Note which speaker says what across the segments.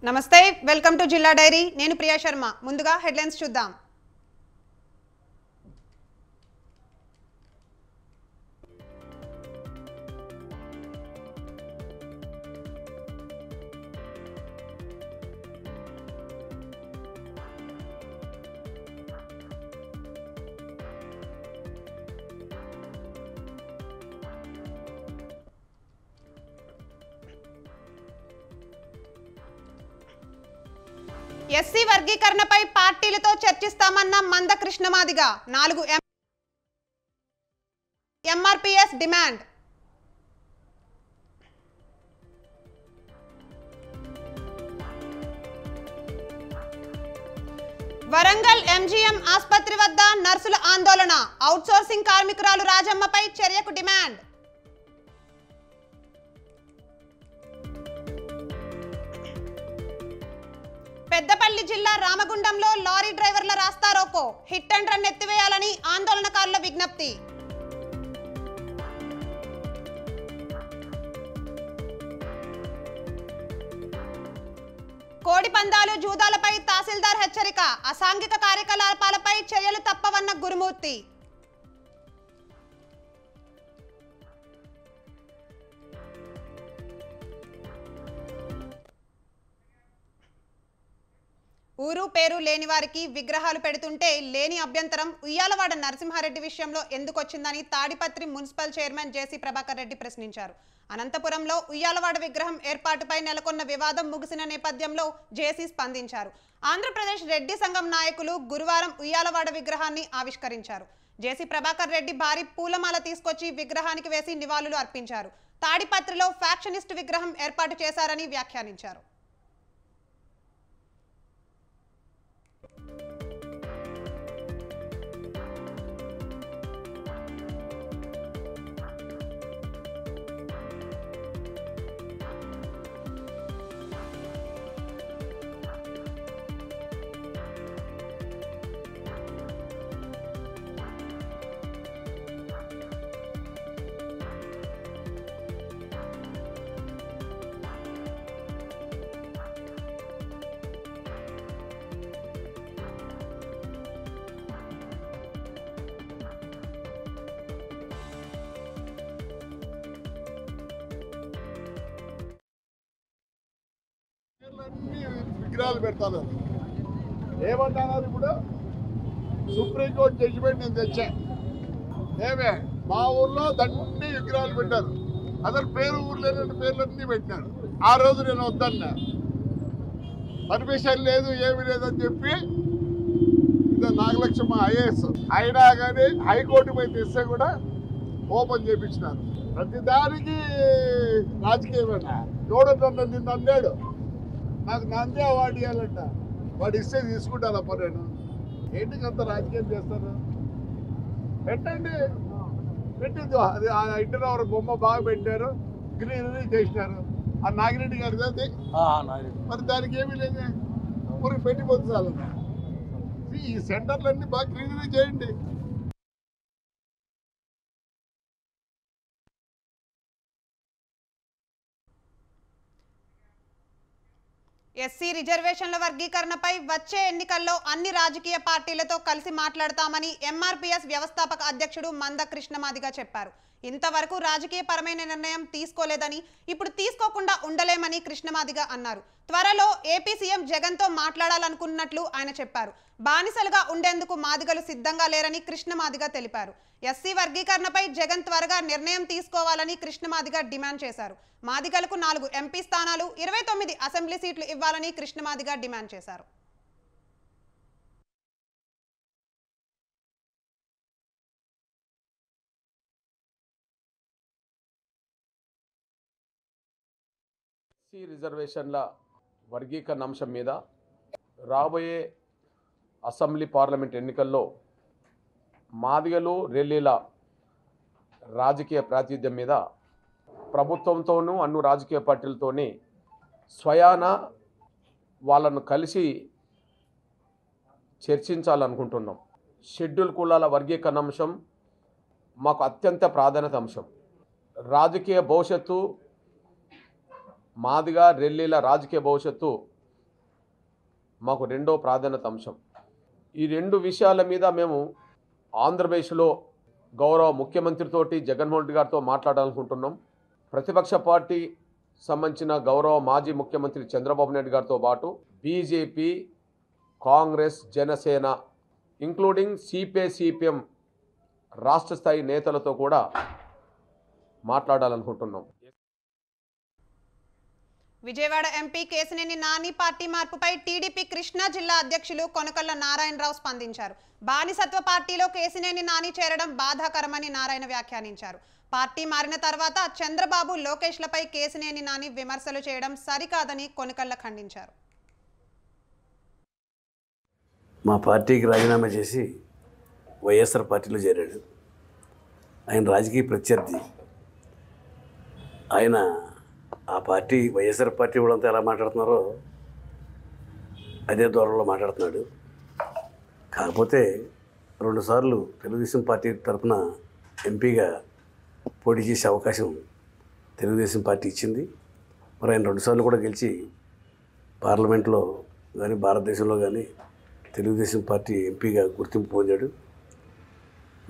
Speaker 1: నమస్తే welcome to జిల్లా dairy నేను ప్రియా శర్మ ముందుగా హెడ్లైన్స్ చూద్దాం ఎస్సీ వర్గీకరణపై పార్టీలతో చర్చిస్తామన్న మంద Krishna Madiga 4 MRPS demand. Warangal MGM ఆసుపత్రి వద్ద నర్సుల ఆందోళన, అవుట్సోర్సింగ్ కార్మికురాలు రాజమ్మపై చర్యకు డిమాండ్. పెద్దపల్లి జిల్లా రామగుండంలో లారీ డ్రైవర్ల రాస్తారోకో, హిట్ అండ్ రన్ ఎత్తివేయాలని ఆందోళనకారుల విజ్ఞప్తి. కోడి పందాలు జూదాలపై తహసీల్దార్ హెచ్చరిక, అసాంఘిక కార్యకలాపాలపై చర్యలు తప్పవన్న గురుమూర్తి. ఊరు పేరు లేని వారికి విగ్రహాలు పెడుతుంటే లేని అభ్యంతరం ఉయ్యాలవాడ నరసింహారెడ్డి విషయంలో ఎందుకొచ్చిందని తాడిపత్రి మున్సిపల్ చైర్మన్ జేసీ ప్రభాకర్ రెడ్డి ప్రశ్నించారు. అనంతపురంలో ఉయ్యాలవాడ విగ్రహం ఏర్పాటుపై నెలకొన్న వివాదం ముగిసిన నేపథ్యంలో జేసీ స్పందించారు. ఆంధ్రప్రదేశ్ రెడ్డి సంఘం నాయకులు గురువారం ఉయ్యాలవాడ విగ్రహాన్ని ఆవిష్కరించారు. జేసీ ప్రభాకర్ రెడ్డి భారీ పూలమాల తీసుకొచ్చి విగ్రహానికి వేసి నివాళులు అర్పించారు. తాడిపత్రిలో ఫ్యాక్షనిస్ట్ విగ్రహం ఏర్పాటు చేశారని వ్యాఖ్యానించారు.
Speaker 2: విగ్రహాలు పెడతాను ఏమంటున్నారు. ఇప్పుడు సుప్రీంకోర్టు జడ్జిమెంట్ నేను తెచ్చా. ఏమే మా ఊర్లో దండి విగ్రహాలు పెట్టారు, అసలు పేరు ఊరు లేని పేర్లన్నీ పెట్టినారు. ఆ రోజు నేను వద్దన్నా, పర్మిషన్ లేదు ఏమి లేదని చెప్పి ఇది నాగలక్ష్మ ఐఏఎస్ అయినా కానీ హైకోర్టు పోయి తెస్తే కూడా ఓపెన్ చేయించినారు. ప్రతిదానికి రాజకీయమేనా? చూడటం నిన్ను అన్నాడు, నాకు నంది అవార్డు ఇవ్వాలంట, వాడు ఇస్తే తీసుకుంటానప్ప నేను. ఏంటికి అంత రాజకీయం చేస్తారు? పెట్టండి, పెట్టింది. అది ఆ ఇంటర్ బొమ్మ బాగా పెట్టారు, గ్రీనరీ చేసినారు. ఆ నాగిరెడ్డి గారిది అది. మరి దానికి ఏమీ లేదు, ఊరికి పెట్టిపోతుంది చాలు. ఈ సెంటర్లన్నీ బాగా గ్రీనరీ చేయండి.
Speaker 1: ఎస్సీ రిజర్వేషన్ల వర్గీకరణపై వచ్చే ఎన్నికల్లో అన్ని రాజకీయ పార్టీలతో కలిసి మాట్లాడతామని ఎంఆర్పీఎస్ వ్యవస్థాపక అధ్యక్షుడు మంద కృష్ణమాదిగ చెప్పారు. ఇంతవరకు రాజకీయ పరమైన నిర్ణయం తీసుకోలేదని, ఇప్పుడు తీసుకోకుండా ఉండలేమని కృష్ణమాదిగ అన్నారు. త్వరలో ఏపీ సీఎం జగన్తో మాట్లాడాలనుకున్నట్లు ఆయన చెప్పారు. బానిసలుగా ఉండేందుకు మాదిగలు సిద్ధంగా లేరని కృష్ణమాదిగ తెలిపారు. ఎస్సీ వర్గీకరణపై జగన్ త్వరగా నిర్ణయం తీసుకోవాలని కృష్ణమాదిగ డిమాండ్ చేశారు. మాదిగలకు 4 ఎంపీ స్థానాలు, 29 అసెంబ్లీ సీట్లు ఇవ్వాలని కృష్ణమాదిగ డిమాండ్ చేశారు.
Speaker 3: ఎస్సీ రిజర్వేషన్ల వర్గీకరణ అంశం మీద రాబోయే అసెంబ్లీ పార్లమెంట్ ఎన్నికల్లో మాదిగలు రెల్లీల రాజకీయ ప్రాతినిధ్యం మీద ప్రభుత్వంతోనూ అన్ని రాజకీయ పార్టీలతోని స్వయాన వాళ్ళను కలిసి చర్చించాలనుకుంటున్నాం. షెడ్యూల్ కులాల వర్గీకరణ అంశం మాకు అత్యంత ప్రాధాన్యత అంశం. రాజకీయ భవిష్యత్తు మాదిగా రెల్లీల రాజకీయ భవిష్యత్తు మాకు రెండో ప్రాధాన్యత అంశం. ఈ రెండు విషయాల మీద మేము ఆంధ్రప్రదేశ్లో గౌరవ ముఖ్యమంత్రితోటి జగన్మోహన్ రెడ్డి గారితో మాట్లాడాలనుకుంటున్నాం. ప్రతిపక్ష పార్టీ సంబంధించిన గౌరవ మాజీ ముఖ్యమంత్రి చంద్రబాబు నాయుడు గారితో పాటు BJP, Congress, Janasena including CPM రాష్ట్ర స్థాయి నేతలతో కూడా మాట్లాడాలనుకుంటున్నాం.
Speaker 1: విజయవాడ ఎంపీ కేశినేని నాని పార్టీ మార్పుపై టీడీపీ కృష్ణా జిల్లా అధ్యక్షులు కొనకళ్ళ నారాయణరావు స్పందించారు. బానిసత్వ పార్టీలో కేశినేని నాని చేరడం బాధాకరమని నారాయణ వ్యాఖ్యానించారు. పార్టీ మారిన తర్వాత చంద్రబాబు, లోకేష్లపై కేశినేని నాని విమర్శలు చేయడం సరికాదని కొనకళ్ళ ఖండించారు.
Speaker 4: మా పార్టీకి రాజీనామా చేసి వైఎస్ఆర్ పార్టీలో చేరాడు. ఆయన రాజకీయ ప్రత్యర్థి. ఆయన ఆ పార్టీ వైఎస్ఆర్ పార్టీ వాళ్ళంతా ఎలా మాట్లాడుతున్నారో అదే ధోరణిలో మాట్లాడుతున్నాడు. కాకపోతే 2 సార్లు తెలుగుదేశం పార్టీ తరఫున ఎంపీగా పోటీ చేసే అవకాశం తెలుగుదేశం పార్టీ ఇచ్చింది. మరి ఆయన 2 సార్లు కూడా గెలిచి పార్లమెంట్లో కానీ భారతదేశంలో కానీ తెలుగుదేశం పార్టీ ఎంపీగా గుర్తింపు పొందాడు.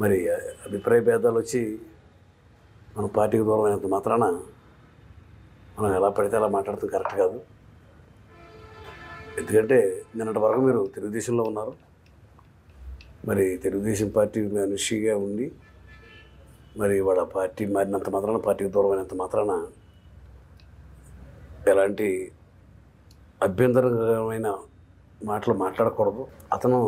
Speaker 4: మరి అభిప్రాయ భేదాలు వచ్చి మన పార్టీకి దూరం అయినంత మాత్రాన మనం ఎలా పడితే అలా మాట్లాడటం కరెక్ట్ కాదు. ఎందుకంటే నిన్నటి వరకు మీరు తెలుగుదేశంలో ఉన్నారు. మరి తెలుగుదేశం పార్టీ మనిషిగా ఉండి మరి వాళ్ళ పార్టీ మారినంత మాత్రాన, పార్టీకి దూరం అయినంత మాత్రాన ఎలాంటి అభ్యంతరకరమైన మాటలు మాట్లాడకూడదు. అతను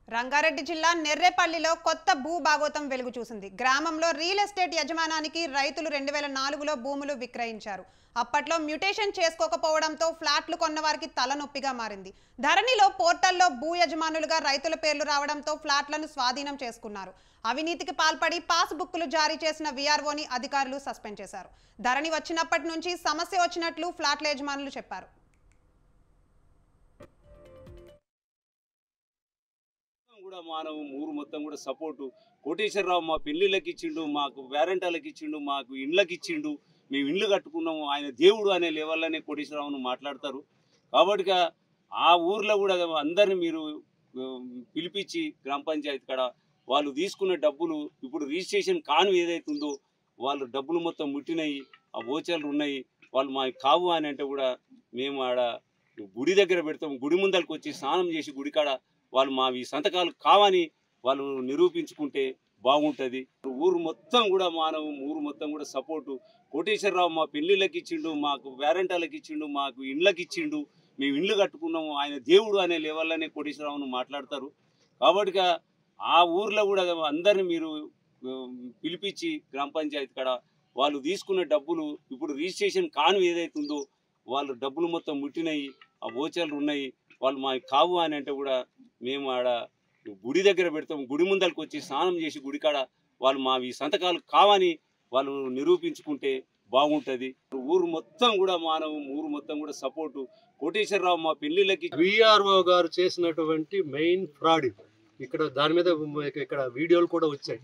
Speaker 1: రంగారెడ్డి జిల్లా నెర్రేపల్లిలో కొత్త భూ భాగోతం వెలుగు చూసింది. గ్రామంలో రియల్ ఎస్టేట్ యజమానానికి రైతులు 2004లో భూములు విక్రయించారు. అప్పట్లో మ్యూటేషన్ చేసుకోకపోవడంతో ఫ్లాట్లు కొన్న వారికి తలనొప్పిగా మారింది. ధరణిలో పోర్టల్లో భూ యజమానులుగా రైతుల పేర్లు రావడంతో ఫ్లాట్లను స్వాధీనం చేసుకున్నారు. అవినీతికి పాల్పడి పాస్ బుక్లు జారీ చేసిన వీఆర్ఓని అధికారులు సస్పెండ్ చేశారు. ధరణి వచ్చినప్పటి నుంచి సమస్య వచ్చినట్లు ఫ్లాట్ల యజమానులు చెప్పారు.
Speaker 5: కూడా మానవ ఊరు మొత్తం కూడా సపోర్టు. కోటేశ్వరరావు మా పెళ్లిళ్ళకి ఇచ్చిండు, మాకు వ్యారంటాలకు ఇచ్చిండు, మాకు ఇండ్లకి ఇచ్చిండు, మేము ఇండ్లు కట్టుకున్నాము, ఆయన దేవుడు అనే లెవెల్లోనే కోటేశ్వరరావును మాట్లాడతారు. కాబట్టి ఆ ఊర్లో కూడా అందరిని మీరు పిలిపించి గ్రామ పంచాయతీ కాడ వాళ్ళు తీసుకున్న డబ్బులు ఇప్పుడు రిజిస్ట్రేషన్ కాను ఏదైతుందో వాళ్ళు డబ్బులు మొత్తం ముట్టినాయి, ఆ ఓచర్లు ఉన్నాయి, వాళ్ళు మా కావు అని అంటే కూడా మేము ఆడ గుడి దగ్గర పెడతాం. గుడి ముందరికి వచ్చి స్నానం చేసి గుడికాడ వాళ్ళు మావి సంతకాలు కావని వాళ్ళు నిరూపించుకుంటే బాగుంటుంది. ఊరు మొత్తం కూడా ఊరు మొత్తం కూడా సపోర్టు. కోటేశ్వరరావు మా పెళ్లిళ్ళకి ఇచ్చిండు, మాకు వ్యారంటాలకు ఇచ్చిండు, మాకు ఇండ్లకి ఇచ్చిండు, మేము ఇండ్లు కట్టుకున్నాము, ఆయన దేవుడు అనే లెవెల్లోనే కోటేశ్వరరావును మాట్లాడతారు. కాబట్టి ఆ ఊర్లో కూడా అందరిని మీరు పిలిపించి గ్రామ పంచాయతీ కాడ వాళ్ళు తీసుకున్న డబ్బులు ఇప్పుడు రిజిస్ట్రేషన్ కాను ఏదైతుందో వాళ్ళు డబ్బులు మొత్తం ముట్టినాయి, ఆ ఓచర్లు ఉన్నాయి, వాళ్ళు మా కావు అని అంటే కూడా మేము ఆడ గుడి దగ్గర పెడతాం. గుడి ముందరికి వచ్చి స్నానం చేసి గుడికాడ వాళ్ళు మావి సంతకాలు కావని వాళ్ళు నిరూపించుకుంటే బాగుంటుంది. ఊరు మొత్తం కూడా ఊరు మొత్తం కూడా సపోర్టు. కోటేశ్వరరావు మా పెళ్లిళ్ళకి
Speaker 6: వీఆర్ఓ గారు చేసినటువంటి మెయిన్ ఫ్రాడ్ ఇక్కడ. దాని మీద ఇక్కడ వీడియోలు కూడా వచ్చాయి.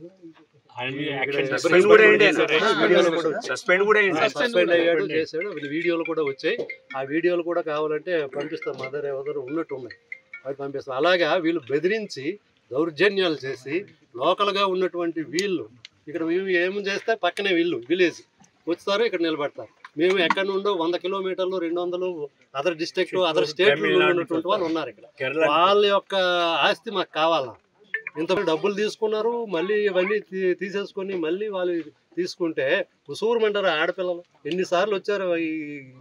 Speaker 6: సస్పెండ్ అయ్యాడు, చేశాడు. వీడియోలు కూడా వచ్చాయి. ఆ వీడియోలు కూడా కావాలంటే పంపిస్తాం. మదర్ ఎవరు ఉన్నట్టు ఉన్నాయి, అవి పంపిస్తాం. అలాగా వీళ్ళు బెదిరించి దౌర్జన్యాలు చేసి లోకల్గా ఉన్నటువంటి వీళ్ళు ఇక్కడ ఏం చేస్తే పక్కనే వీళ్ళు విలేజ్ వస్తారు, ఇక్కడ నిలబడతారు. మేము ఎక్కడి నుండో 100 కిలోమీటర్లు 200 అదర్ డిస్ట్రిక్ట్ అదర్ స్టేట్ ఉన్నటువంటి వాళ్ళు ఉన్నారు ఇక్కడ. వాళ్ళ యొక్క ఆస్తి మాకు కావాలా? ఇంత డబ్బులు తీసుకున్నారు, మళ్ళీ ఇవన్నీ తీసేసుకొని మళ్ళీ వాళ్ళు తీసుకుంటే ఉసూరుమంటారు ఆడపిల్లలు. ఎన్నిసార్లు వచ్చారు ఈ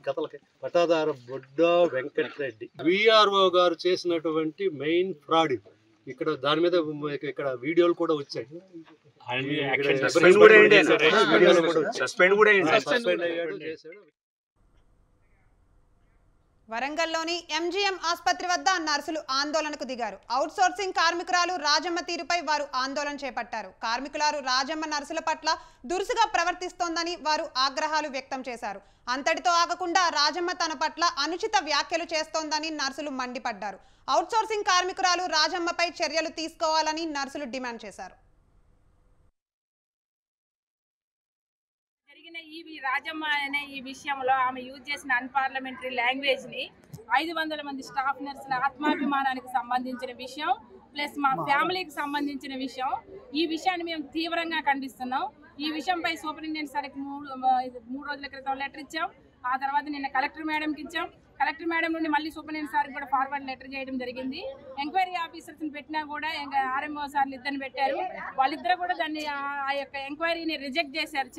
Speaker 6: కథలకి. పట్టాదారు బొడ్డ వెంకటరెడ్డి వీఆర్ఓ గారు చేసినటువంటి మెయిన్ ఫ్రాడ్ ఇక్కడ. దాని మీద ఇక్కడ వీడియోలు కూడా వచ్చాయి.
Speaker 1: వరంగల్లోని ఎంజీఎం ఆసుపత్రి వద్ద నర్సులు ఆందోళనకు దిగారు. అవుట్సోర్సింగ్ కార్మికురాలు రాజమ్మ తీరుపై వారు ఆందోళన చేపట్టారు. కార్మికురాలు రాజమ్మ నర్సుల పట్ల దురుసుగా ప్రవర్తిస్తోందని వారు ఆగ్రహాలు వ్యక్తం చేశారు. అంతటితో ఆగకుండా రాజమ్మ తన పట్ల అనుచిత వ్యాఖ్యలు చేస్తోందని నర్సులు మండిపడ్డారు. అవుట్సోర్సింగ్ కార్మికురాలు రాజమ్మపై చర్యలు తీసుకోవాలని నర్సులు డిమాండ్ చేశారు.
Speaker 7: జరిగిన ఈ ఈవి రాజమ్మ అనే ఈ విషయంలో ఆమె యూజ్ చేసిన అన్పార్లమెంటరీ లాంగ్వేజ్ని 500 మంది స్టాఫ్ నర్సుల ఆత్మాభిమానానికి సంబంధించిన విషయం ప్లస్ మా ఫ్యామిలీకి సంబంధించిన విషయం. ఈ విషయాన్ని మేము తీవ్రంగా ఖండిస్తున్నాం. ఈ విషయంపై సూపరింటెండెంట్ సార్కి 3 రోజుల క్రితం లెటర్ ఇచ్చాం. ఆ తర్వాత నిన్న కలెక్టర్ మేడంకి ఇచ్చాం. కలెక్టర్ మేడం నుండి మళ్ళీ సూపరింటెండెంట్ సార్కి కూడా ఫార్వర్డ్ లెటర్ చేయడం జరిగింది. ఎంక్వైరీ ఆఫీసర్స్ని పెట్టినా కూడా ఆర్ఎంఓ సార్లు ఇద్దరిని పెట్టారు. వాళ్ళిద్దరు కూడా దాన్ని ఆ యొక్క ఎంక్వైరీని రిజెక్ట్ చేశారు,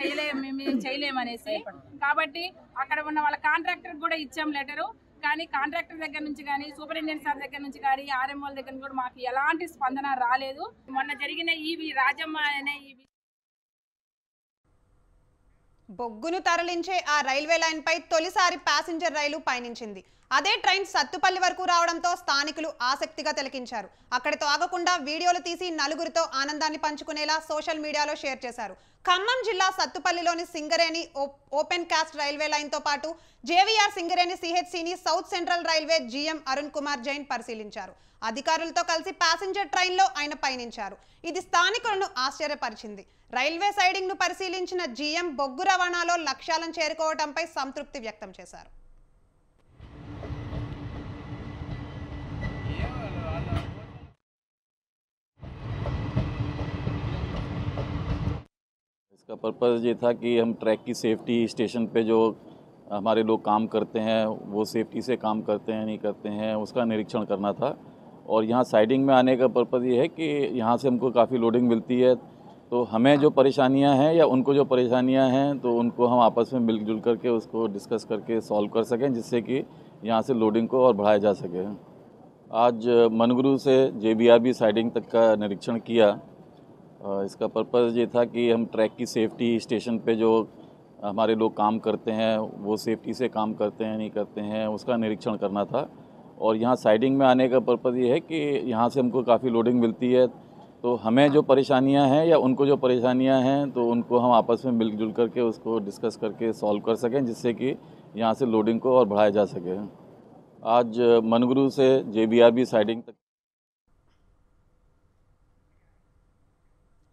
Speaker 7: మేము చేయలేమనేసి. కాబట్టి అక్కడ ఉన్న వాళ్ళ కాంట్రాక్టర్ కూడా ఇచ్చాం లెటరు. కానీ కాంట్రాక్టర్ దగ్గర నుంచి కానీ సూపరింటెండెంట్ సార్ దగ్గర నుంచి కానీ ఆర్ఎంఓల దగ్గర కూడా మాకు ఎలాంటి స్పందన రాలేదు. మొన్న జరిగిన ఈవి రాజమ్మ అనే
Speaker 1: బొగ్గును తరలించే ఆ రైల్వే లైన్పై తొలిసారి ప్యాసింజర్ రైలు పయనించింది. అదే ట్రైన్ సత్తుపల్లి వరకు రావడంతో స్థానికులు ఆసక్తిగా తిలకించారు. అక్కడితో ఆగకుండా వీడియోలు తీసి నలుగురితో ఆనందాన్ని పంచుకునేలా సోషల్ మీడియాలో షేర్ చేశారు. ఖమ్మం జిల్లా సత్తుపల్లిలోని సింగరేణి ఓపెన్ కాస్ట్ రైల్వే లైన్తో పాటు జేవీఆర్ సింగరేణి సిహెచ్సిని south central railway GM Arun Kumar Jain పరిశీలించారు. అధికారులతో కలిసి ప్యాసింజర్ ట్రైన్లో ఆయన పయనించారు. ఇది స్థానికులను ఆశ్చర్యపరిచింది. రైల్వే సైడింగ్ ను పరిశీలించిన జీఎం బొగ్గు రవాణాలో లక్ష్యాలను చేరుకోవడంపై సంతృప్తి వ్యక్తం చేశారు.
Speaker 8: इसका पर्पज़ ये था कि हम ट्रैक की सेफ्टी, स्टेशन पे जो हमारे लोग काम करते हैं वो सेफ्टी से काम करते हैं नहीं करते हैं, उसका निरीक्षण करना था। और यहाँ साइडिंग में आने का पर्पज़ ये है कि यहाँ से हमको काफ़ी लोडिंग मिलती है, तो हमें जो परेशानियाँ हैं या उनको जो परेशानियाँ हैं तो उनको हम आपस में मिलजुल करके उसको डिस्कस करके सॉल्व कर सकें, जिससे कि यहाँ से लोडिंग को और बढ़ाया जा सके। आज मनगुरु से JBRB साइडिंग तक का निरीक्षण किया। इसका पर्पज़ ये था कि हम ट्रैक की सेफ्टी, स्टेशन पे जो हमारे लोग काम करते हैं वो सेफ्टी से काम करते हैं नहीं करते हैं, उसका निरीक्षण करना था। और यहाँ साइडिंग में आने का पर्पज़ ये है कि यहाँ से हमको काफ़ी लोडिंग मिलती है, तो हमें जो परेशानियाँ हैं या उनको जो परेशानियाँ हैं तो उनको हम आपस में मिलजुल करके उसको डिस्कस करके सॉल्व कर सकें, जिससे कि यहाँ से लोडिंग को और बढ़ाया जा सके। आज मनगुरु से JBRB साइडिंग तक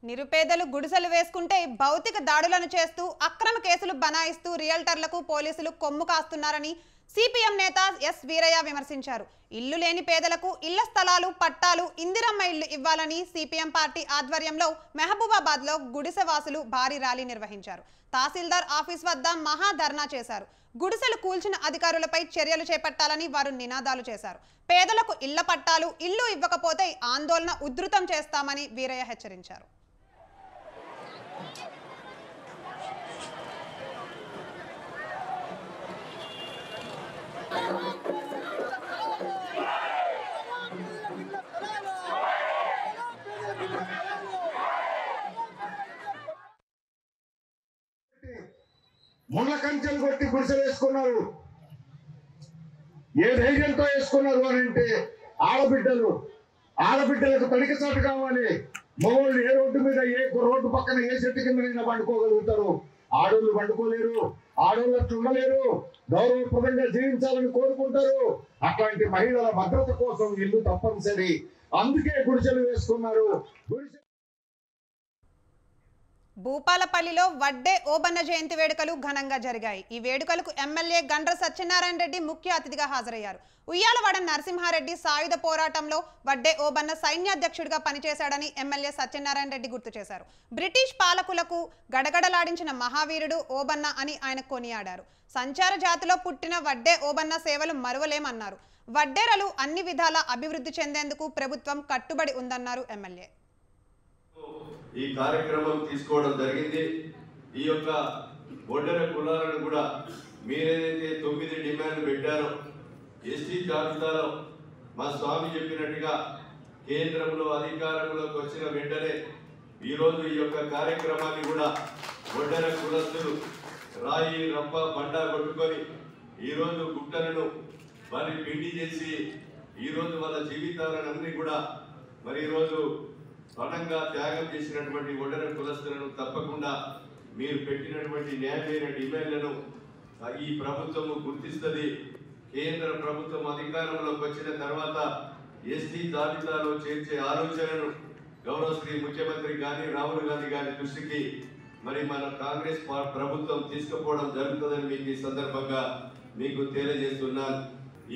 Speaker 1: నిరుపేదలు గుడిసెలు వేసుకుంటే భౌతిక దాడులను చేస్తూ అక్రమ కేసులు బనాయిస్తూ రియల్టర్లకు పోలీసులు కొమ్ము కాస్తున్నారని సిపిఎం నేత ఎస్ వీరయ్య విమర్శించారు. ఇల్లు లేని పేదలకు ఇళ్ల స్థలాలు, పట్టాలు, ఇందిరమ్మ ఇల్లు ఇవ్వాలని సిపిఎం పార్టీ ఆధ్వర్యంలో మహబూబాబాద్లో గుడిసె వాసులు భారీ ర్యాలీ నిర్వహించారు. తహసీల్దార్ ఆఫీస్ వద్ద మహా ధర్నా చేశారు. గుడిసెలు కూల్చిన అధికారులపై చర్యలు చేపట్టాలని వారు నినాదాలు చేశారు. పేదలకు ఇళ్ల పట్టాలు, ఇల్లు ఇవ్వకపోతే ఆందోళన ఉధృతం చేస్తామని వీరయ్య హెచ్చరించారు.
Speaker 2: ముళ్ళ కంచెలు కొట్టి గుడిసెలు వేసుకున్నారు. ఏ ధైర్యంతో వేసుకున్నారు అని అంటే ఆడబిడ్డలకు తడికి చాటు కావాలి. మగవాళ్ళు ఏ రోడ్డు మీద రోడ్డు పక్కన ఏ చెట్టు కింద పండుకోగలుగుతారు, ఆడోళ్ళు పండుకోలేరు. ఆడోళ్ళు అట్లా ఉండలేరు, గౌరవప్రదంగా జీవించాలని కోరుకుంటారు. అట్లాంటి మహిళల భద్రత కోసం ఇల్లు తప్పనిసరి, అందుకే గుడిసెలు వేసుకున్నారు.
Speaker 1: భూపాలపల్లిలో వడ్డే ఓబన్న జయంతి వేడుకలు ఘనంగా జరిగాయి. ఈ వేడుకలకు ఎమ్మెల్యే గండ్ర సత్యనారాయణ రెడ్డి ముఖ్య అతిథిగా హాజరయ్యారు. ఉయ్యాలవాడ నరసింహారెడ్డి సాయుధ పోరాటంలో వడ్డే ఓబన్న సైన్యాధ్యక్షుడిగా పనిచేశాడని ఎమ్మెల్యే సత్యనారాయణ రెడ్డి గుర్తు చేశారు. బ్రిటిష్ పాలకులకు గడగడలాడించిన మహావీరుడు ఓబన్న అని ఆయన కొనియాడారు. సంచార జాతిలో పుట్టిన వడ్డే ఓబన్న సేవలు మరువలేమన్నారు. వడ్డేరలు అన్ని విధాల అభివృద్ధి చెందేందుకు ప్రభుత్వం కట్టుబడి ఉందన్నారు ఎమ్మెల్యే.
Speaker 9: ఈ కార్యక్రమం తీసుకోవడం జరిగింది. ఈ యొక్క ఒడ్డెర కులాలను కూడా మీరేదైతే 9 డిమాండ్లు పెట్టారో ఎస్టీ జాబితాలో మా స్వామి చెప్పినట్టుగా కేంద్రంలో అధికారంలోకి వచ్చిన వెంటనే ఈరోజు ఈ యొక్క కార్యక్రమాన్ని కూడా ఒడ్డెర కులస్తులు రాయి రప్ప బండ కొట్టుకొని ఈరోజు గుట్టలను మరి పిండి చేసి ఈరోజు వాళ్ళ జీవితాలను అన్ని కూడా మరి ఈరోజు ఘనంగా త్యాగం చేసినటువంటి ఒడ్డెర కులస్తులను తప్పకుండా మీరు పెట్టినటువంటి న్యాయమైన డిమాండ్లను ఈ ప్రభుత్వము గుర్తిస్తుంది. కేంద్ర ప్రభుత్వం అధికారంలోకి వచ్చిన తర్వాత ఎస్టీ జాబితాలో చేర్చే ఆలోచనను గౌరవ శ్రీ ముఖ్యమంత్రి గాంధీ రాహుల్ గాంధీ గారి దృష్టికి మరి మన కాంగ్రెస్ ప్రభుత్వం తీసుకుపోవడం జరుగుతుందని మీకు ఈ సందర్భంగా మీకు తెలియజేస్తున్నాను.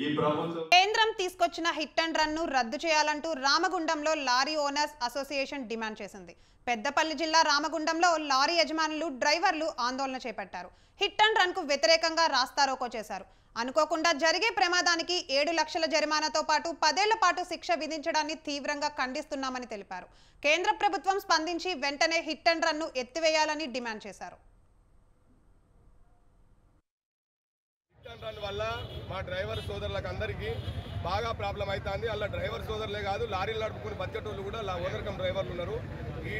Speaker 9: ఈ ప్రభుత్వం
Speaker 1: కేంద్రం తీసుకొచ్చిన హిట్ అండ్ రన్ ను రద్దు చేయాలంటూ రామగుండంలో లారీ ఓనర్స్ అసోసియేషన్ డిమాండ్ చేసింది. పెద్దపల్లి జిల్లా రామగుండంలో లారీ యజమానులు డ్రైవర్లు ఆందోళన చేపట్టారు. హిట్ అండ్ రన్ కు వ్యతిరేకంగా రాస్తారోకో చేశారు. అనుకోకుండా జరిగే ప్రమాదానికి 7 లక్షల జరిమానాతో పాటు 10 ఏళ్ల పాటు శిక్ష విధించడాన్ని తీవ్రంగా ఖండిస్తున్నామని తెలిపారు. కేంద్ర ప్రభుత్వం స్పందించి వెంటనే హిట్ అండ్ రన్ ను ఎత్తివేయాలని డిమాండ్ చేశారు.
Speaker 10: హిట్ అండ్ రన్ వల్ల మా డ్రైవర్ సోదరులకు అందరికీ బాగా ప్రాబ్లం అవుతుంది. అలా డ్రైవర్ సోదరులే కాదు, లారీలు నడుపుకుని బతికేటోళ్ళు కూడా ఓనర్ కమ్ డ్రైవర్లు ఉన్నారు. ఈ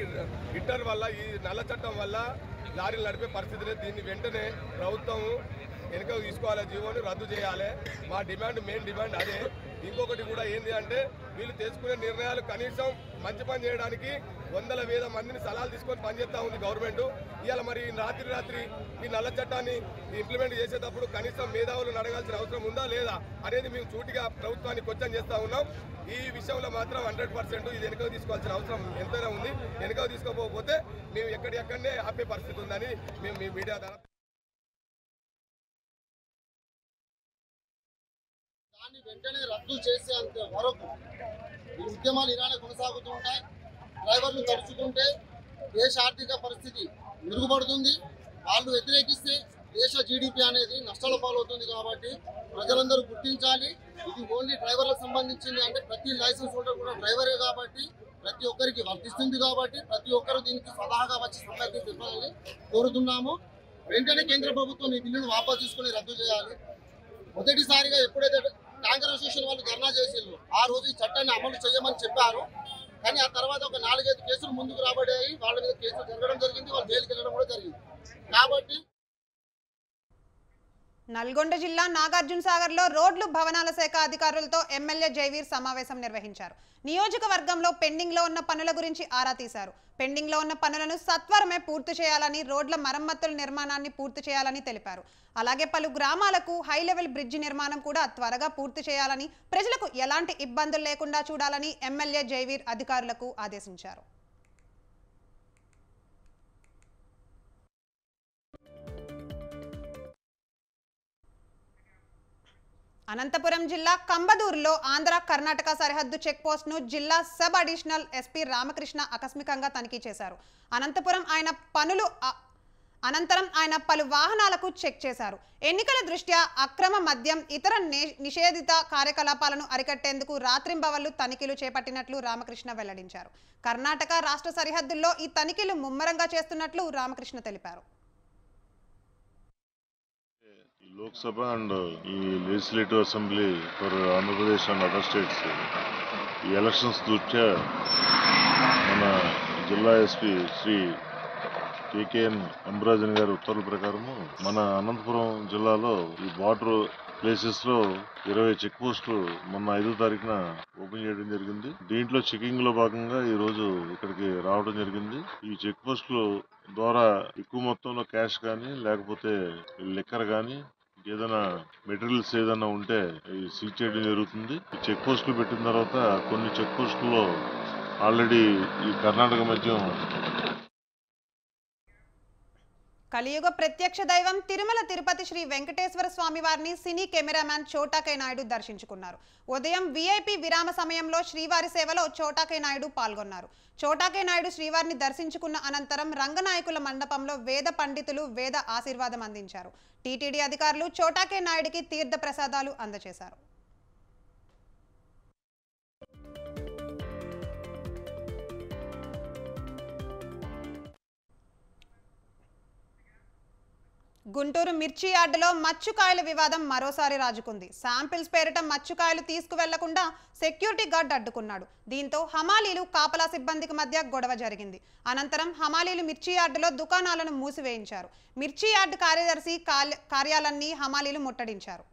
Speaker 10: హిట్ అండ్ వల్ల, ఈ నల్ల చట్టం వల్ల లారీలు నడిపే పరిస్థితి లేదు. దీన్ని వెంటనే ప్రభుత్వం వెనుక తీసుకోవాలి, జీవోని రద్దు చేయాలి. మా డిమాండ్, మెయిన్ డిమాండ్ అదే. ఇంకొకటి కూడా ఏంటి అంటే, వీళ్ళు తీసుకునే నిర్ణయాలు కనీసం మంచి పని చేయడానికి వందల వేల మందిని సలహాలు తీసుకొని పనిచేస్తూ ఉంది గవర్నమెంట్. ఇవాళ మరి రాత్రి ఈ నల్ల చట్టాన్ని ఇంప్లిమెంట్ చేసేటప్పుడు కనీసం మేధావులను అడగాల్సిన అవసరం ఉందా లేదా అనేది మేము సూటిగా ప్రభుత్వాన్ని క్వశ్చన్ చేస్తూ ఉన్నాం. ఈ విషయంలో మాత్రం 100% ఇది వెనుక తీసుకోవాల్సిన అవసరం ఎంతైనా ఉంది. వెనుక తీసుకోకపోతే మేము ఎక్కడెక్కడనే ఆపే పరిస్థితి ఉందని మేము మీ మీడియా ద్వారా
Speaker 11: దాన్ని వెంటనే రద్దు చేసేంత వరకు ఈ ఉద్యమాలు ఇలానే కొనసాగుతూ ఉంటాయి. డ్రైవర్లు తరుచుకుంటే దేశ ఆర్థిక పరిస్థితి మెరుగుపడుతుంది. వాళ్ళు వ్యతిరేకిస్తే దేశ జీడిపి అనేది నష్టాల పాలవుతుంది. కాబట్టి ప్రజలందరూ గుర్తించాలి, ఇది ఓన్లీ డ్రైవర్లకు సంబంధించింది. అంటే ప్రతి లైసెన్స్ హోల్డర్ కూడా డ్రైవరే కాబట్టి ప్రతి ఒక్కరికి వర్తిస్తుంది. కాబట్టి ప్రతి ఒక్కరు దీనికి స్వతహాగా వచ్చి సమ్మెకి చెప్పాలని కోరుతున్నాము. వెంటనే కేంద్ర ప్రభుత్వం ఈ బిల్లును వాపసు తీసుకుని రద్దు చేయాలి. మొదటిసారిగా ఎప్పుడైతే ట్యాంకర్ అసోసియేషన్ వాళ్ళు ధర్నా చేసిండ్రు, ఆ రోజు ఈ చట్టాన్ని అమలు చేయమని చెప్పారు. కానీ ఆ తర్వాత ఒక 4-5 కేసులు ముందుకు రాబడ్డాయి. వాళ్ళ మీద కేసులు జరగడం జరిగింది, వాళ్ళు జైలుకి వెళ్ళడం కూడా జరిగింది. కాబట్టి
Speaker 1: నల్గొండ జిల్లా నాగార్జున సాగర్ లో రోడ్లు భవనాల శాఖ అధికారులతో ఎమ్మెల్యే జైవీర్ సమావేశం నిర్వహించారు. నియోజకవర్గంలో పెండింగ్ లో ఉన్న పనుల గురించి ఆరా తీశారు. పెండింగ్ లో ఉన్న పనులను సత్వరమే పూర్తి చేయాలని, రోడ్ల మరమ్మతుల నిర్మాణాన్ని పూర్తి చేయాలని తెలిపారు. అలాగే పలు గ్రామాలకు హై లెవెల్ బ్రిడ్జి నిర్మాణం కూడా త్వరగా పూర్తి చేయాలని, ప్రజలకు ఎలాంటి ఇబ్బందులు లేకుండా చూడాలని ఎమ్మెల్యే జైవీర్ అధికారులకు ఆదేశించారు. అనంతపురం జిల్లా కంబదూరులో ఆంధ్ర కర్ణాటక సరిహద్దు చెక్ పోస్ట్ ను జిల్లా సబ్ అడిషనల్ ఎస్పీ రామకృష్ణ ఆకస్మికంగా తనిఖీ చేశారు. అనంతరం ఆయన పలు వాహనాలకు చెక్ చేశారు. ఎన్నికల దృష్ట్యా అక్రమ మద్యం, ఇతర నిషేధిత కార్యకలాపాలను అరికట్టేందుకు రాత్రింబవళ్లు తనిఖీలు చేపట్టినట్లు రామకృష్ణ వెల్లడించారు. కర్ణాటక రాష్ట్ర సరిహద్దుల్లో ఈ తనిఖీలు ముమ్మరంగా చేస్తున్నట్లు రామకృష్ణ తెలిపారు.
Speaker 12: లోక్సభ అండ్ ఈ legislative assembly for Andhra Pradesh and other states ఈ ఎలక్షన్స్ దృష్ట్యా మన జిల్లా ఎస్పీ శ్రీ కేకేఎన్ అంబరాజన్ గారి ఉత్తర్వుల ప్రకారము మన అనంతపురం జిల్లాలో ఈ బార్డర్ ప్లేసెస్ లో 20 చెక్ పోస్టులు మొన్న 5వ తారీఖున ఓపెన్ చేయడం జరిగింది. దీంట్లో చెకింగ్ లో భాగంగా ఈ రోజు ఇక్కడికి రావడం జరిగింది. ఈ చెక్ పోస్టులు ద్వారా ఎక్కువ మొత్తంలో క్యాష్ కానీ లేకపోతే లిక్కర్ కానీ ఏదైనా మెటీరియల్స్ ఏదైనా ఉంటే సీజ్ చేయడం జరుగుతుంది. ఈ చెక్ పోస్టులు పెట్టిన తర్వాత కొన్ని చెక్ పోస్టుల్లో ఆల్రెడీ ఈ కర్ణాటక మద్యం.
Speaker 1: కలియుగ ప్రత్యక్ష దైవం తిరుమల తిరుపతి శ్రీ వెంకటేశ్వర స్వామి వారిని సినీ కెమెరామ్యాన్ చోటాకే నాయుడు దర్శించుకున్నారు. ఉదయం వీఐపీ విరామ సమయంలో శ్రీవారి సేవలో చోటాకే నాయుడు పాల్గొన్నారు. చోటాకే నాయుడు శ్రీవారిని దర్శించుకున్న అనంతరం రంగనాయకుల మండపంలో వేద పండితులు వేద ఆశీర్వాదం అందించారు. టీటీడీ అధికారులు చోటాకే నాయుడికి తీర్థ ప్రసాదాలు అందజేశారు. గుంటూరు మిర్చి యార్డులో మచ్చుకాయల వివాదం మరోసారి రాజుకుంది. శాంపిల్స్ పేరిట మచ్చుకాయలు తీసుకువెళ్లకుండా సెక్యూరిటీ గార్డ్ అడ్డుకున్నాడు. దీంతో హమాలీలు కాపలా సిబ్బందికి మధ్య గొడవ జరిగింది. అనంతరం హమాలీలు మిర్చి యార్డులో దుకాణాలను మూసివేయించారు. మిర్చి యార్డు కార్యదర్శి కార్యాలన్నీ హమాలీలు ముట్టడించారు.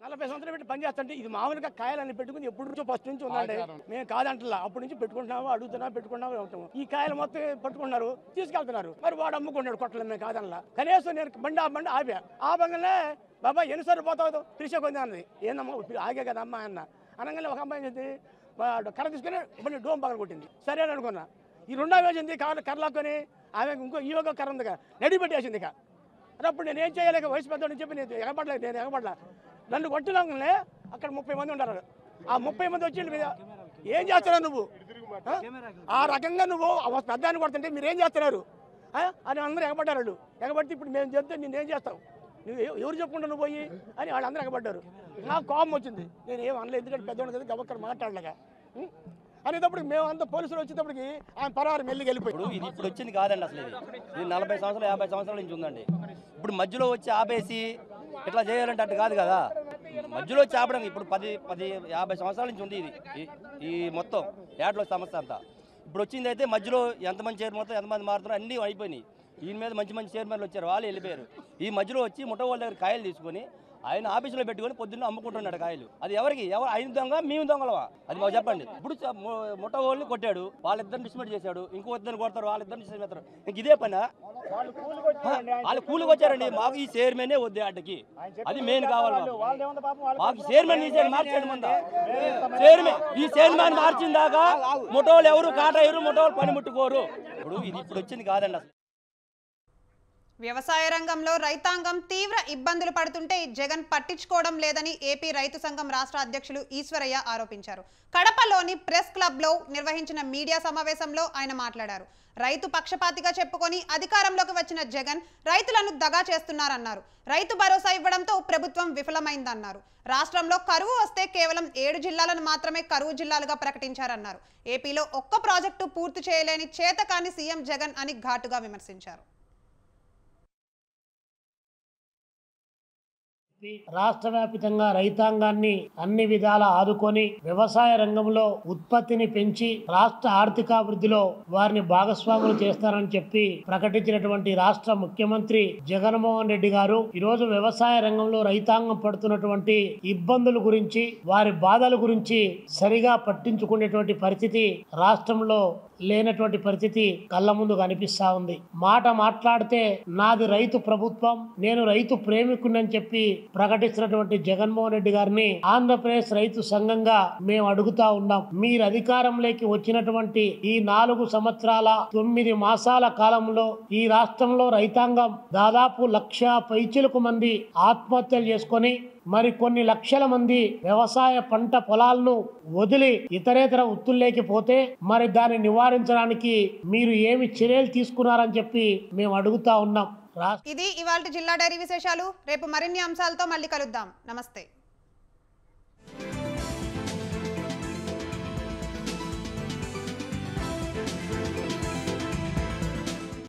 Speaker 13: 40 సంవత్సరాలు పెట్టి పని చేస్తుంటే ఇది మామూలుగా కాయలన్నీ పెట్టుకుని ఎప్పటి నుంచో ఫస్ట్ నుంచి ఉందండి. మేము కాదంటలా, అప్పటి నుంచి పెట్టుకుంటున్నాము, అడుగుతున్నాము, పెట్టుకున్నాము ఉంటాము. ఈ కాయలు మొత్తం పట్టుకున్నారు, తీసుకెళ్తున్నారు. మరి వాడు అమ్ముకున్నాడు కొట్టలేదు, మేము కాదనలా. కనీసం నేను బండి ఆపా ఆపంగానే బాబా ఎన్నిసార్లు పోతావు త్రిష కొంది అన్నది. ఏందమ్మా ఆగే కదా అమ్మ అన్న అనగానే ఒక అమ్మాయి చేసి కర్ర తీసుకుని బండి డోమ్ పగల కొట్టింది. సరే అని అనుకున్నా. ఈ రెండో వేసింది కర్రలాక్కొని ఆమె ఇంకో కర్ర ఉందిగా నడి పెట్టేసింది. ఇక అప్పుడు నేను ఏం చేయలేక వయసు పెద్దోడని చెప్పి నేను ఎగబడలా. నన్ను కొట్టినాకనే అక్కడ 30 మంది ఉంటారు. ఆ 30 మంది వచ్చి మీద ఏం చేస్తున్నావు నువ్వు, ఆ రకంగా నువ్వు పెద్దాన్ని కొడుతుంటే మీరు ఏం చేస్తున్నారు అని అందరూ ఎగబడ్డారు. ఎగబడితే ఇప్పుడు మేము చెప్తే నేనేం చేస్తావు, నువ్వు ఎవరు చెప్పుకుంటా నువ్వు పోయి అని వాళ్ళందరూ ఎగబడ్డారు. నాకు కోపం వచ్చింది. నేను ఏం అనలేదు, ఎందుకంటే పెద్దవాడు కదా గబక్కర్ మాట్లాడలేక అనేటప్పటికి మేము అంతా పోలీసులు వచ్చేటప్పటికి ఆయన పరారు మెల్లికి వెళ్ళిపోయాడు.
Speaker 14: ఇది ఇప్పుడు వచ్చింది కాదండి, అసలు ఇది 40 సంవత్సరాలు 50 సంవత్సరాల నుంచి ఉందండి. ఇప్పుడు మధ్యలో వచ్చి ఆపేసి ఇట్లా చేయాలంటే అట్టు కాదు కదా. మధ్యలో వచ్చి ఆపడం ఇప్పుడు 50 సంవత్సరాల నుంచి ఉంది ఇది ఈ మొత్తం యాడ్లో సమస్య అంతా. ఇప్పుడు వచ్చింది అయితే మధ్యలో ఎంతమంది చైర్మన్ ఎంతమంది మారుతారో అన్నీ అయిపోయినాయి. ఈయన మీద మంచి చైర్మన్లు వచ్చారు, వాళ్ళు వెళ్ళిపోయారు. ఈ మధ్యలో వచ్చి ముఠా వాళ్ళ దగ్గర కాయలు తీసుకొని ఆయన ఆఫీసులో పెట్టుకొని పొద్దున్న అమ్ముకుంటున్నాడు కాయలు. అది ఎవరికి ఆయన దొంగ మేము దొంగలవా అది మాకు చెప్పండి. ఇప్పుడు ముఠా వాళ్ళని కొట్టాడు, వాళ్ళిద్దరిని డిస్మిట్ చేశాడు, ఇంకో ఇద్దరిని కొడతారు, వాళ్ళిద్దరిని డిస్మిట్ చేస్తారు. ఇంక ఇదే పని వాళ్ళు కూలికి వచ్చారండి. మాకు ఈ చైర్మనే వద్దు అడ్డకి, అది మెయిన్ కావాలి మాకు. చైర్మన్ మార్చాడు ముందా చైర్మన్, ఈ చైర్మన్ మార్చిన దాకా ముఠా వాళ్ళు ఎవరు కాటయ్యరు, ముఠా వాళ్ళు పని ముట్టుకోరు. ఇప్పుడు వచ్చింది కాదండి అసలు.
Speaker 1: వ్యవసాయ రంగంలో రైతాంగం తీవ్ర ఇబ్బందులు పడుతుంటే జగన్ పట్టించుకోవడం లేదని ఏపీ రైతు సంఘం రాష్ట్ర అధ్యక్షులు ఈశ్వరయ్య ఆరోపించారు. కడపలోని ప్రెస్ క్లబ్లో నిర్వహించిన మీడియా సమావేశంలో ఆయన మాట్లాడారు. రైతు పక్షపాతిగా చెప్పుకొని అధికారంలోకి వచ్చిన జగన్ రైతులను దగా చేస్తున్నారన్నారు. రైతు భరోసా ఇవ్వడంతో ప్రభుత్వం విఫలమైందన్నారు. రాష్ట్రంలో కరువు వస్తే కేవలం 7 జిల్లాలను మాత్రమే కరువు జిల్లాలుగా ప్రకటించారన్నారు. ఏపీలో ఒక్క ప్రాజెక్టు పూర్తి చేయలేని చేతకాని సీఎం జగన్ అని ఘాటుగా విమర్శించారు.
Speaker 15: రాష్ట్ర వ్యాప్తంగా రైతాంగాన్ని అన్ని విధాల ఆదుకొని వ్యవసాయ రంగంలో ఉత్పత్తిని పెంచి రాష్ట్ర ఆర్థికాభివృద్ధిలో వారిని భాగస్వాములు చేస్తారని చెప్పి ప్రకటించినటువంటి రాష్ట్ర ముఖ్యమంత్రి జగన్మోహన్ రెడ్డి గారు ఈరోజు వ్యవసాయ రంగంలో రైతాంగం పడుతున్నటువంటి ఇబ్బందుల గురించి, వారి బాధల గురించి సరిగా పట్టించుకునేటువంటి పరిస్థితి రాష్ట్రంలో లేనటువంటి పరిస్థితి కళ్ళ ముందు కనిపిస్తా ఉంది. మాట్లాడితే నాది రైతు ప్రభుత్వం, నేను రైతు ప్రేమికుని చెప్పి ప్రకటిస్తున్నటువంటి జగన్మోహన్ రెడ్డి గారిని ఆంధ్రప్రదేశ్ రైతు సంఘంగా మేము అడుగుతా ఉన్నాం. మీరు అధికారంలోకి వచ్చినటువంటి ఈ 4 సంవత్సరాల 9 మాసాల కాలంలో ఈ రాష్ట్రంలో రైతాంగం దాదాపు 1,00,000 పైచిలకు మంది ఆత్మహత్యలు చేసుకొని మరి కొన్ని లక్షల మంది వ్యవసాయ పంట పొలాలను వదిలి ఇతరేతర వృత్తుల్లోకి పోతే మరి దాన్ని నివారించడానికి మీరు ఏమి చర్యలు తీసుకున్నారని చెప్పి మేము అడుగుతా ఉన్నాం.
Speaker 1: ఇది ఇవాల్టి జిల్లా డైరీ విశేషాలు. రేపు మరిన్ని అంశాలతో మళ్ళీ కలుద్దాం. నమస్తే.